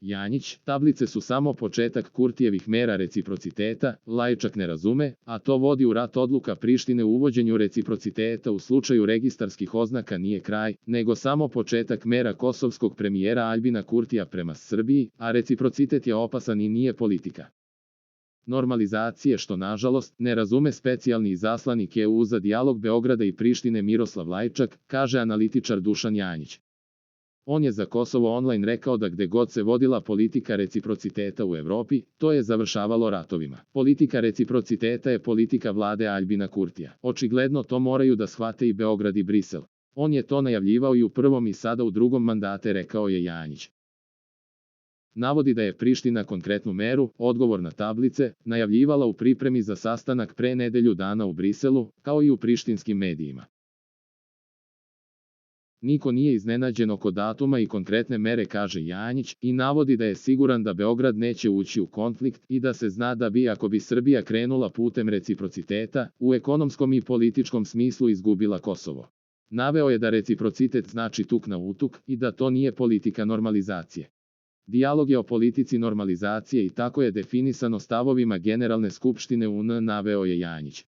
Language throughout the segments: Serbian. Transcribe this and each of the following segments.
Janjić, tablice su samo početak Kurtijevih mera reciprociteta, Lajčak ne razume, a to vodi u rat. Odluka Prištine u uvođenju reciprociteta u slučaju registarskih oznaka nije kraj, nego samo početak mera kosovskog premijera Aljbina Kurtija prema Srbiji, a reciprocitet je opasan i nije politika normalizacije, što nažalost ne razume specijalni izaslanik EU za dijalog Beograda i Prištine Miroslav Lajčak, kaže analitičar Dušan Janjić. On je za Kosovo online rekao da gde god se vodila politika reciprociteta u Evropi, to je završavalo ratovima. Politika reciprociteta je politika vlade Aljbina Kurtija. Očigledno to moraju da shvate i Beograd i Brisel. On je to najavljivao i u prvom i sada u drugom mandate, rekao je Janjić. Navodi da je Priština konkretnu meru, odgovor na tablice, najavljivala u pripremi za sastanak pre nedelju dana u Briselu, kao i u prištinskim medijima. Niko nije iznenađen oko datuma i konkretne mere, kaže Janjić, i navodi da je siguran da Beograd neće ući u konflikt i da se zna da bi, ako bi Srbija krenula putem reciprociteta, u ekonomskom i političkom smislu izgubila Kosovo. Naveo je da reciprocitet znači tuk na utuk i da to nije politika normalizacije. Dijalog je o politici normalizacije i tako je definisano stavovima Generalne skupštine UN, naveo je Janjić.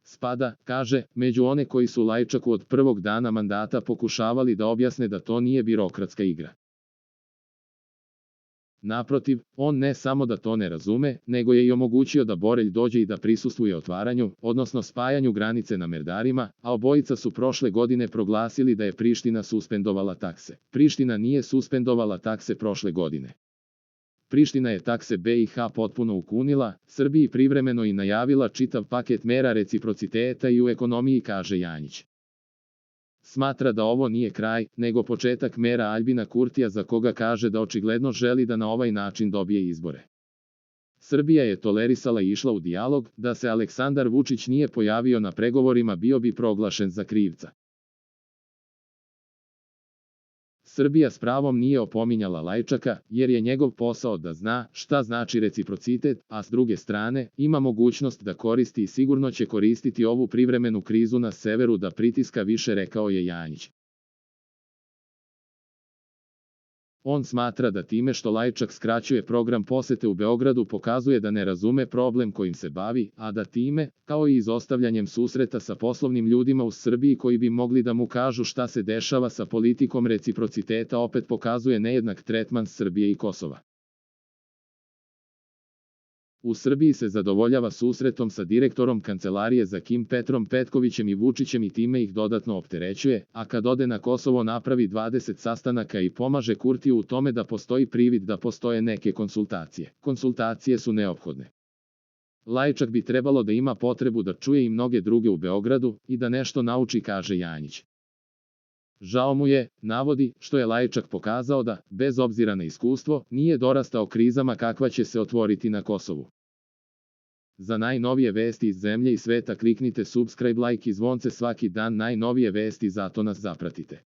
Spada, kaže, među one koji su Lajčaku od prvog dana mandata pokušavali da objasne da to nije birokratska igra. Naprotiv, on ne samo da to ne razume, nego je i omogućio da Borelj dođe i da prisustvuje otvaranju, odnosno spajanju granice na Merdarima, a obojica su prošle godine proglasili da je Priština suspendovala takse. Priština nije suspendovala takse prošle godine. Priština je takse BiH potpuno ukunila, Srbiji privremeno i najavila čitav paket mera reciprociteta i u ekonomiji, kaže Janjić. Smatra da ovo nije kraj, nego početak mera Aljbina Kurtija, za koga kaže da očigledno želi da na ovaj način dobije izbore. Srbija je tolerisala i išla u dijalog, da se Aleksandar Vučić nije pojavio na pregovorima bio bi proglašen za krivca. Srbija s pravom nije opominjala Lajčaka, jer je njegov posao da zna šta znači reciprocitet, a s druge strane, ima mogućnost da koristi i sigurno će koristiti ovu privremenu krizu na severu da pritiska više, rekao je Janjić. On smatra da time što Lajčak skraćuje program posete u Beogradu pokazuje da ne razume problem kojim se bavi, a da time, kao i izostavljanjem susreta sa poslovnim ljudima u Srbiji koji bi mogli da mu kažu šta se dešava sa politikom reciprociteta, opet pokazuje nejednak tretman Srbije i Kosova. U Srbiji se zadovoljava susretom sa direktorom kancelarije za Kim Petrom Petkovićem i Vučićem i time ih dodatno opterećuje, a kad ode na Kosovo napravi 20 sastanaka i pomaže Kurtiju u tome da postoji privid da postoje neke konsultacije. Konsultacije su neophodne. Lajčak bi trebalo da ima potrebu da čuje i mnoge druge u Beogradu i da nešto nauči, kaže Janjić. Žao mu je, navodi, što je Lajčak pokazao da, bez obzira na iskustvo, nije dorastao krizama kakva će se otvoriti na Kosovu. Za najnovije vesti iz zemlje i sveta kliknite subscribe, like i zvonce svaki dan, najnovije vesti, zato nas zapratite.